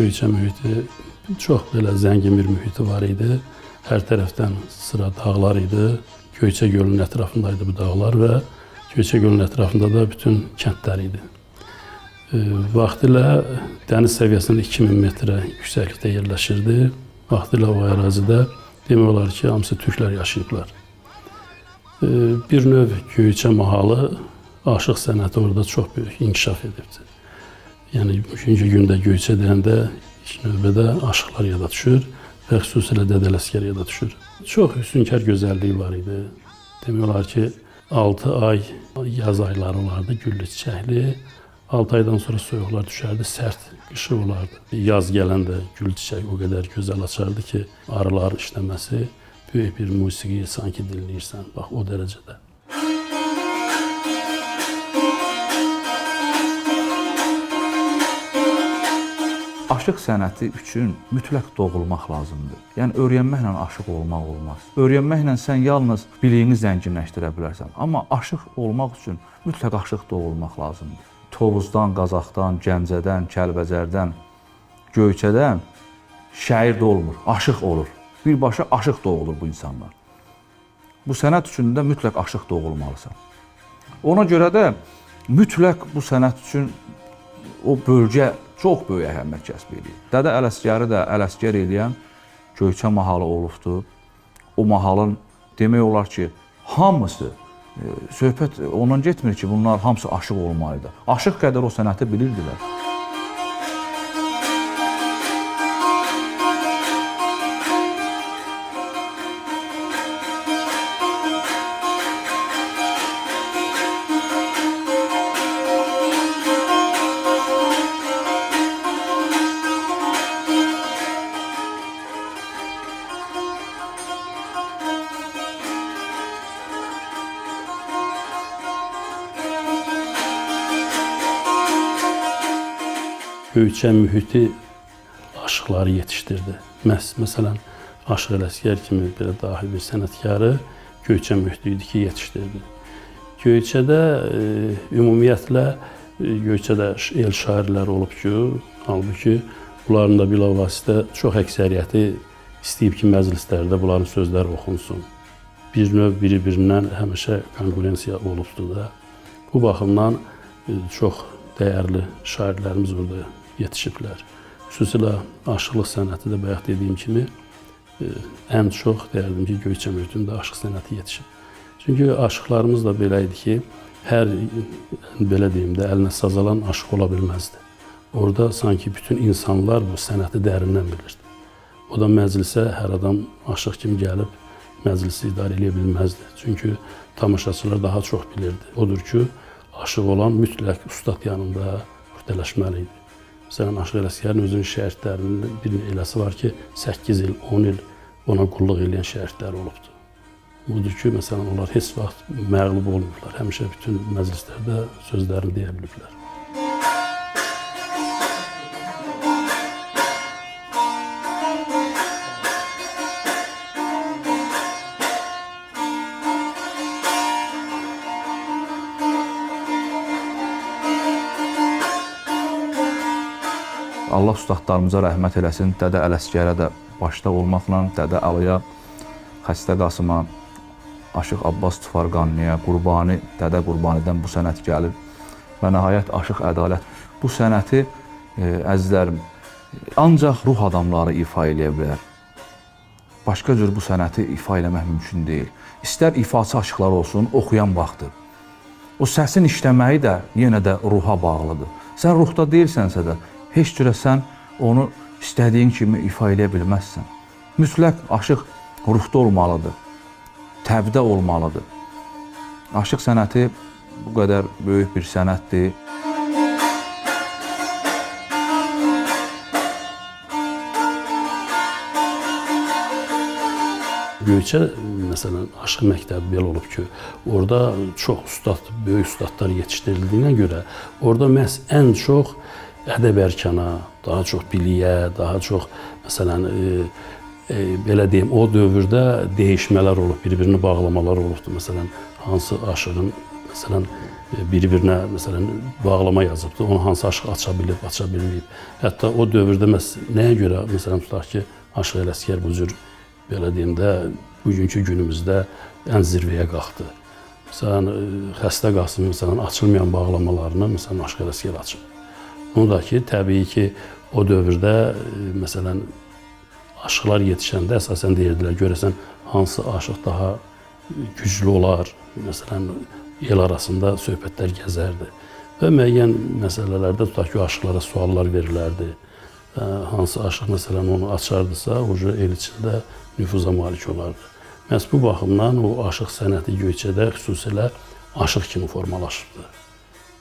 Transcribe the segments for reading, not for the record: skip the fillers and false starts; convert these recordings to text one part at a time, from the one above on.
Göyçə mühiti çox belə zəngin bir mühiti var idi. Hər tərəfdən sıra dağlar idi. Göyçə gölünün ətrafındaydı bu dağlar və Göyçə gölünün ətrafında da bütün kəndlər idi. Vaxtilə dəniz səviyyəsində 2000 metrə yüksəklikdə yerləşirdi. Vaxtilə o ərazidə demək olar ki, hamısı türklər yaşayıblar. Bir növ Göyçə mahalı, aşıq sənəti orada çox böyük inkişaf edibdir. Yəni, bugünkü gündə Göyçə deyəndə ilk növbədə aşıqlar yada düşür və xüsusilə Dədə Ələsgər yada düşür. Çox hüsnkar gözəlliyi var idi. Demək olar ki, 6 ay yaz ayları olardı, güllü çiçəkli. 6 aydan sonra soyuqlar düşərdi, sərt qışı olardı. Yaz gələndə gül çiçək o qədər gözəl açardı ki, arıların işləməsi böyük bir musiqi sanki dinləyirsən, bax o dərəcədə. Aşıq sənəti üçün mütləq doğulmaq lazımdır. Yəni, öyrənməklə aşıq olmaq olmaz. Öyrənməklə sən yalnız biliyini zənginləşdirə bilərsən. Amma aşıq olmaq üçün mütləq aşıq doğulmaq lazımdır. Tovuzdan, Qazaxdan, Gəncədən, Kəlbəcərdən, Göyçədən şair də olmur, aşıq olur. Birbaşa aşıq doğulur bu insanlar. Bu sənət üçün də mütləq aşıq doğulmalısan. Ona görə də mütləq bu sənət üçün o bölgə çox böyük əhəmiyyət kəsb edir. Dədə Ələsgəri də Ələsgər eləyən Göyçə mahalı olubdur. O mahalın demək olar ki, hamısı, söhbət ondan getmir ki, bunlar hamısı aşıq olmalıdır. Aşıq qədər o sənəti bilirdilər. Göyçə mühiti aşıqları yetişdirdi. Məsələn, Aşıq Ələsgər kimi belə dahi bir sənətkarı Göyçə mühiti idi ki, yetişdirdi. Göyçədə ümumiyyətlə Göyçədə el şairləri olub ki, halbuki bunların da bilavasitə çox əksəriyyəti istəyib ki, məclislərdə bunların sözləri oxunsun. Bir növ biri-birindən həmişə konkurensiya olubdur da. Bu baxımdan çox dəyərli şairlərimiz orada yetişiblər. Xüsusilə aşıqlıq sənəti də bayaq dediyim kimi ən çox deyərdim ki, Göyçə mühitində aşıq sənəti yetişib. Çünki aşıqlarımız da belə idi ki, hər belə deyim də əlinə saz alan aşıq ola bilməzdi. Orada sanki bütün insanlar bu sənəti dərindən bilirdi. O da məclisə hər adam aşıq kimi gəlib məclisi idarə edə bilməzdi. Çünki tamaşaçılar daha çox bilirdi. Odur ki, aşıq olan mütləq ustad yanında üstələşməli idi. Məsələn, Aşıq Ələsgərin özünün şəriətlərinin bir eləsi var ki, 8 il, 10 il ona qulluq edən şəriətlər olubdur. Budur ki, məsələn, onlar heç vaxt məğlub olmurlar. Həmişə bütün məclislərdə sözlərini deyə biliblər. Allah ustadlarımıza rəhmət eləsin, Dədə Ələsgərə də başda olmaqla, Dədə Əliyə, Xəstə Qasıma, Aşıq Abbas Tufarqanlıya, Qurbani, Dədə Qurbanidən bu sənət gəlir və nəhayət Aşıq Ədalət. Bu sənəti, əzizlərim, ancaq ruh adamları ifa eləyə bilər. Başqa cür bu sənəti ifa eləmək mümkün deyil. İstər ifaçı aşıqlar olsun, oxuyan vaxtı. O səsin işləməyi də yenə də ruha bağlıdır. Sən ruhda deyilsənsə də, heç cürə sən onu istədiyin kimi ifa eləyə bilməzsən. Mütləq aşıq ruhda olmalıdır, təbdə olmalıdır. Aşıq sənəti bu qədər böyük bir sənətdir. Göyçə, məsələn, aşıq məktəbi belə olub ki, orada çox ustad, böyük ustadlar yetişdirildiyinə görə, orada məhz ən çox ədəb-ərkana, daha çox biliyə, daha çox, məsələn, belə deyim, o dövrdə dəyişmələr olub, bir-birini bağlamalar olubdur. Məsələn, hansı aşığın, məsələn, bir-birinə məsələn bağlama yazıbdı. Onu hansı aşıq aça bilib, aça bilməyib. Hətta o dövrdə nəyə görə məsələn tutaq ki, Aşıq Ələsgər bu cür belə deyim də bugünkü günümüzdə ən zirvəyə qalxdı. Məsələn Xəstə Qasımın məsələn açılmayan bağlamalarını məsələn Aşıq Ələsgər açıb. Bunu da ki, təbii ki, o dövrdə məsələn aşıqlar yetişəndə əsasən deyirdilər, görəsən hansı aşıq daha güclü olar, məsələn el arasında söhbətlər gəzərdi və müəyyən məsələlərdə tutaq ki, aşıqlara suallar verilərdi. Hansı aşıq məsələn onu açardısa, el içində nüfuza malik olardı. Məhz bu baxımdan o aşıq sənəti Göyçədə xüsusilə aşıq kimi formalaşıbdı.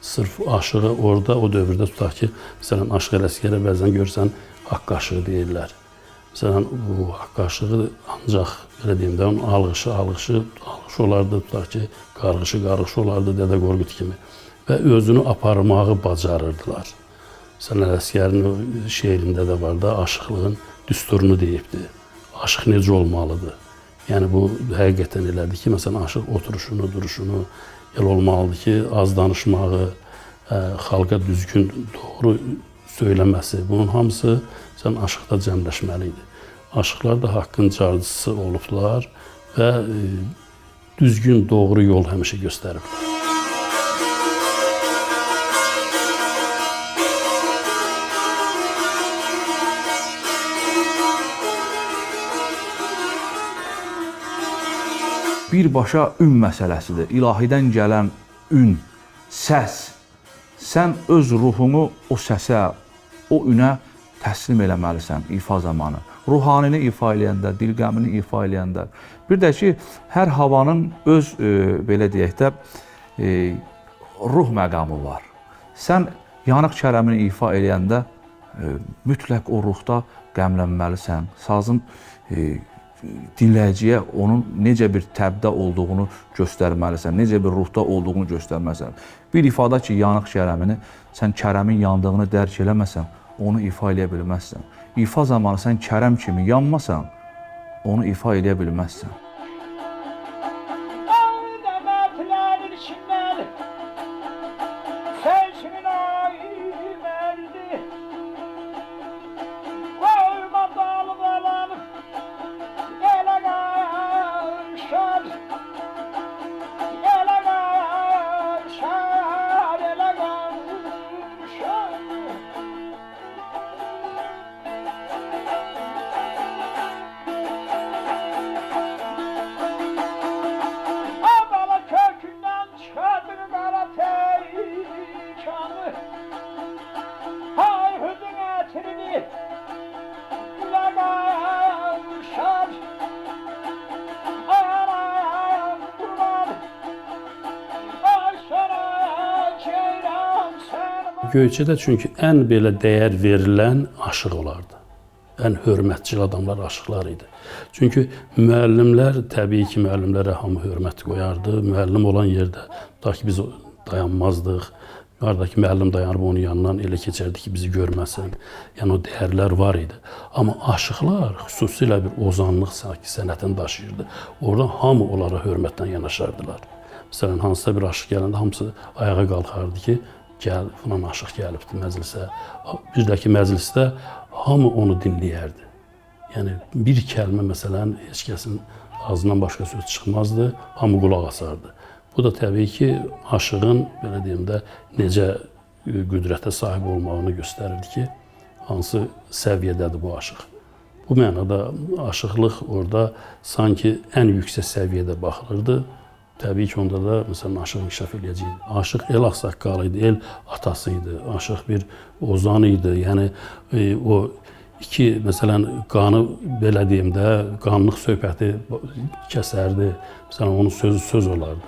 Sırf aşığı orada o dövrdə tutaq ki, məsələn Aşıq Ələsgərə bəzən görsən haqq aşığı deyirlər. Məsələn bu haqq aşığı ancaq belə deyim də onun alğışı olardı, tutaq ki, qarğışı olardı Dədə Qorqud kimi və özünü aparmağı bacarırdılar. Məsələn Ələsgərin şeirində də var da aşıqlığın düsturunu deyibdi. Aşıq necə olmalıdır? Yəni bu həqiqətən elədir ki, məsələn aşıq oturuşunu, duruşunu elə olmalıdır ki, az danışmağı, xalqa düzgün, doğru söyləməsi, bunun hamısı məsələn aşıqda cəmləşməli idi. Aşıqlar da haqqın carcısı olublar və düzgün, doğru yol həmişə göstəriblər. Birbaşa ün məsələsidir. İlahidən gələn ün, səs. Sən öz ruhunu o səsə, o ünə təslim eləməlisən ifa zamanı. Ruhanini ifa eləyəndə, dilqəmini ifa eləyəndə. Bir də ki, hər havanın öz, belə deyək də, ruh məqamı var. Sən yanıq kərəmini ifa eləyəndə mütləq o ruhda qəmlənməlisən. Sazın dinləyiciyə onun necə bir təbdə olduğunu göstərməlisən, necə bir ruhda olduğunu göstərməlisən. Bir ifada ki, yanıq kərəmini, sən kərəmin yandığını dərk eləməsən, onu ifa eləyə bilməzsən. İfa zamanı sən kərəm kimi yanmasan, onu ifa eləyə bilməzsən. Göyçədə çünki ən belə dəyər verilən aşıq olardı. Ən hörmətcil adamlar aşıqlar idi. Çünki müəllimlər, təbii ki, müəllimlərə hamı hörmət qoyardı. Müəllim olan yerdə, tutaq ki, biz dayanmazdıq. Qaradakı müəllim dayanıb onun yanından elə keçərdi ki, bizi görməsin. Yəni o dəyərlər var idi. Amma aşıqlar xüsusilə bir ozanlıq sənətini daşıyırdı. Oradan hamı onlara hörmətlə yanaşardılar. Məsələn, hansısa bir aşıq gələndə hamısı ayağa qalxardı ki, gəl, filan aşıq gəlibdi məclisə. Bir də ki, məclisdə hamı onu dinləyərdi. Yəni, bir kəlmə, məsələn, heç kəsin ağzından başqa söz çıxmazdı, hamı qulaq asardı. Bu da təbii ki, aşığın, belə deyim də, necə qüdrətə sahib olmağını göstərirdi ki, hansı səviyyədədir bu aşıq. Bu mənada aşıqlıq orada sanki ən yüksək səviyyədə baxılırdı. Təbii ki, onda da məsələn aşıq inkişaf eləyəcəkdi. Aşıq el ağsaqqalı idi, el atası idi, aşıq bir ozan idi. Yəni o iki məsələn qanı belə deyim də, qanlıq söhbəti kəsərdi. Məsələn onun sözü söz olardı.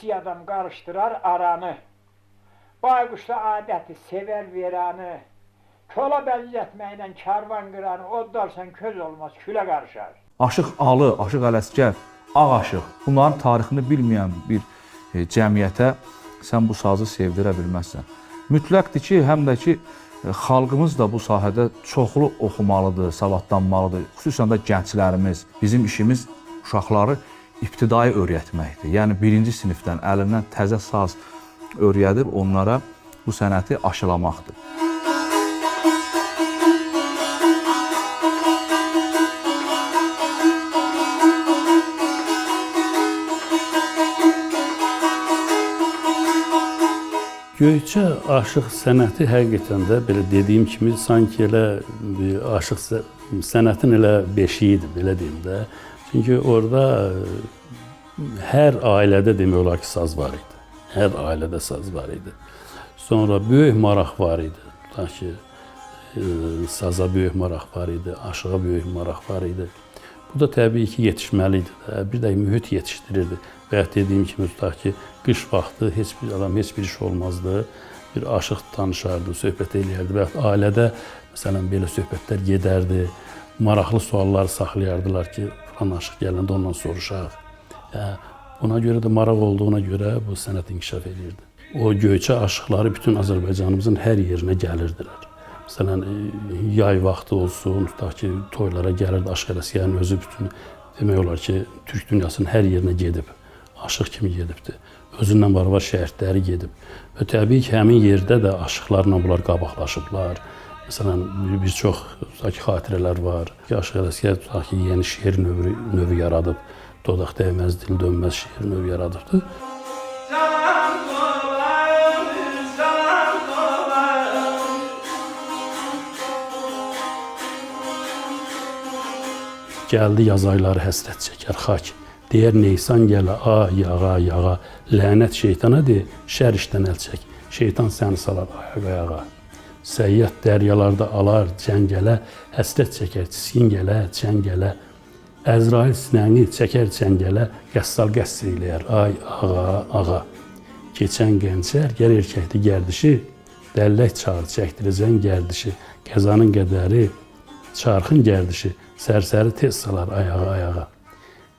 İki adam karıştırar aranı. Baykuşda adeti sever veranı. Kola benzetmeyle kervan kıranı, odlarsan köz olmaz, küle karışar. Aşıq Alı, Aşıq Ələsgər, Ağ Aşıq. Bunların tarixini bilməyən bir cəmiyyətə sən bu sazı sevdirə bilməzsən. Mütləqdir ki, həm də ki, xalqımız da bu sahədə çoxlu oxumalıdır, savadlanmalıdır. Xüsusən də gənclərimiz. Bizim işimiz uşaqları ibtidai öyrətməkdir. Yəni, birinci sinifdən əlindən təzə saz öyrədib onlara bu sənəti aşılamaqdır. Göyçə aşıq sənəti həqiqətən də belə dediyim kimi sanki elə aşıq sənətin elə beşiyidir, belə deyim də. Çünki orada hər ailədə demək olar ki, saz var idi. Hər ailədə saz var idi. Sonra böyük maraq var idi. Ta ki, saza böyük maraq var idi, aşığa böyük maraq var idi. Bu da təbii ki, yetişməli idi də. Bir də mühit yetişdirirdi. Və ya dediyim kimi, tutaq ki, qış vaxtı heç bir adam, heç bir iş olmazdı. Bir aşıq danışardı, söhbət eləyərdi. Və ya ailədə, məsələn, belə söhbətlər gedərdi. Maraqlı suallar saxlayardılar ki, falan aşıq gələndə ondan soruşaq. Buna görə də maraq olduğuna görə bu sənət inkişaf edirdi. O Göyçə aşıqları bütün Azərbaycanımızın hər yerinə gəlirdilər. Məsələn, yay vaxtı olsun, tutaq ki, toylara gəlirdi, Aşıq Ələsgərin özü bütün, demək olar ki, Türk dünyasının hər yerinə gedib, aşıq kimi gedibdir. Özündən var şəhidləri gedib. Və təbii ki, həmin yerdə də aşıqlarla bunlar qabaqlaşıblar. Məsələn, bir çox xatirələr var. Aşıq Ələsgər tutaq ki, yeni şeir növü yaradıb, dodaq dəyməz, dil dönməz şeir növü yaradıbdır. Gəldi yaz ayları həsrət çəkər xak. Deyər Neysan gələ, yağa, yağa. Lənət şeytana de, şər işdən əl çək. Şeytan səni salar ayağa. Səyyət dəryalarda alar, cəngələ. Həsrət çəkər, çiskin gələ, cəngələ. Əzrail sinəni çəkər cəngələ. Qəssal qəssr eləyər, ay, ağa. Keçən gəncər, gəl erkəkdi gərdişi. Dəllək çağır, çəkdirəcən gərdişi. Qəzanın qədəri, çarxın gərdişi. Sərsəri tez salar ayağa.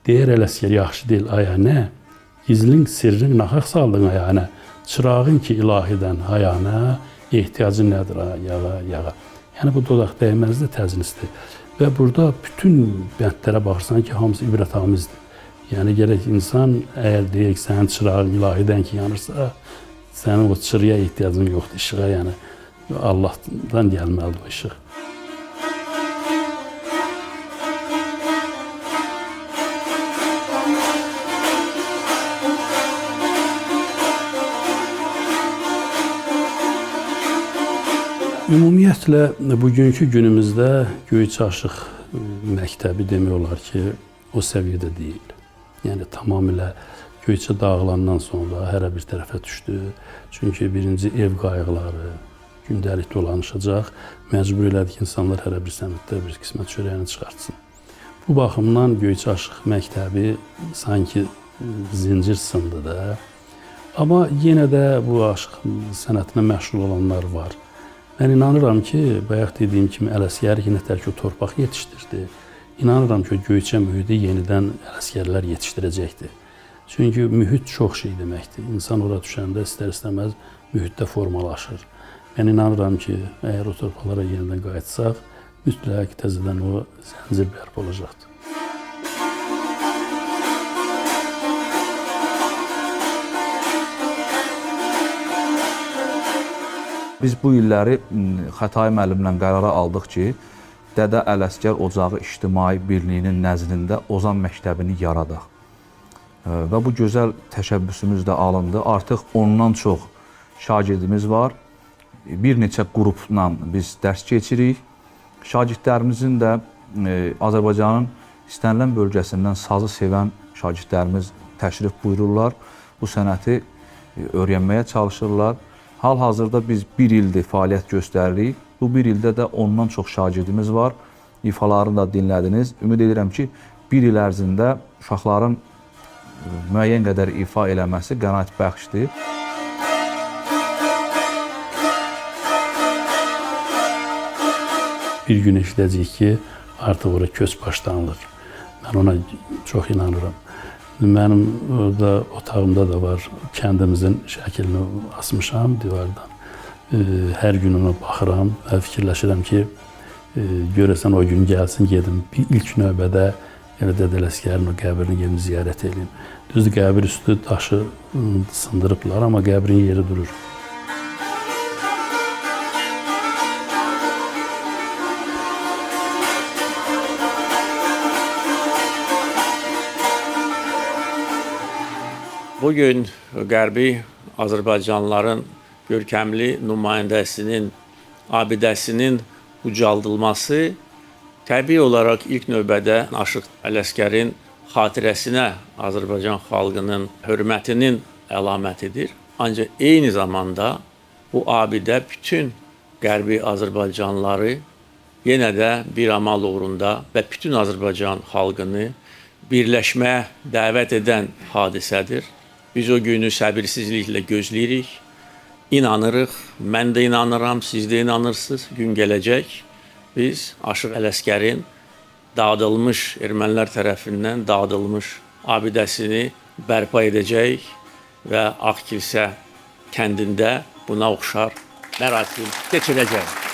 Deyər Ələsgər, yaxşı deyil, aya nə? Gizlin sirrin naxaq saldın ayağına. Çırağın ki ilahidən hayana, ehtiyacın nədir yağa. Yəni bu dodaq dəyməzdir, təznisdir. Və burada bütün bəndlərə baxırsan ki, hamısı ibrətamizdir. Yəni gərək insan, əgər deyək, sənin çırağın ilahidən ki yanırsa, sənin o çırıya ehtiyacın yoxdur, işığa, yəni Allahdan gəlməlidir o işıq. Ümumiyyətlə, bugünkü günümüzdə Göyçə Aşıq məktəbi demək olar ki, o səviyyədə deyil. Yəni, tamamilə Göyçə dağılandan sonra hərə bir tərəfə düşdü. Çünki birinci ev qayğıları gündəlik dolanışacaq. Məcbur elədi ki, insanlar hərə bir səmtdə bir qismət çörəyini çıxartsın. Bu baxımdan Göyçə Aşıq məktəbi sanki zincir sındı da. Amma yenə də bu aşıq sənətinə məşğul olanlar var. Mən inanıram ki, bayaq dediyim kimi Ələsgər yenə tək o torpaq yetişdirdi. İnanıram ki, o Göyçə mühiti yenidən Ələsgərlər yetişdirəcəkdir. Çünki mühit çox şey deməkdir. İnsan ora düşəndə istər-istəməz mühitdə formalaşır. Mən inanıram ki, əgər o torpaqlara yenidən qayıtsaq, mütləq təzədən o zəncir bərpa olacaqdır. Biz bu illəri Xətai müəllimlə qərara aldıq ki, Dədə Ələsgər Ocağı İctimai Birliyinin nəzdində Ozan məktəbini yaradaq. Və bu gözəl təşəbbüsümüz də alındı. Artıq ondan çox şagirdimiz var. Bir neçə qrupla biz dərs keçirik. Şagirdlərimizin də Azərbaycanın istənilən bölgəsindən sazı sevən şagirdlərimiz təşrif buyururlar. Bu sənəti öyrənməyə çalışırlar. Hal-hazırda biz bir ildir fəaliyyət göstəririk. Bu bir ildə də ondan çox şagirdimiz var. İfalarını da dinlədiniz. Ümid edirəm ki, bir il ərzində uşaqların müəyyən qədər ifa eləməsi qənaətbəxşdir. Bir gün eşidəcəyik ki, artıq ora köç başlanılır. Mən ona çox inanıram. Mənim orada otağımda da var, kəndimizin şəklini asmışam divardan. Hər gün ona baxıram və fikirləşirəm ki, görəsən o gün gəlsin, gedim. İlk növbədə Dədə Ələsgərin o qəbrini gedim ziyarət edeyim. Düzdür, qəbir üstü daşı sındırıblar, amma qəbrin yeri durur. Bugün Qərbi Azərbaycanlıların görkəmli nümayəndəsinin abidəsinin ucaldılması təbii olaraq ilk növbədə Aşıq Ələsgərin xatirəsinə Azərbaycan xalqının hörmətinin əlamətidir. Ancaq eyni zamanda bu abidə bütün Qərbi Azərbaycanlıları yenə də bir amal uğrunda və bütün Azərbaycan xalqını birləşməyə dəvət edən hadisədir. Biz o günü səbirsizliklə gözləyirik, inanırıq, mən də inanıram, siz də inanırsınız, gün gələcək. Biz Aşıq Ələsgərin dağıdılmış, ermənilər tərəfindən dağıdılmış abidəsini bərpa edəcək və Ağkilsə kəndində buna oxşar mərasim keçirəcək.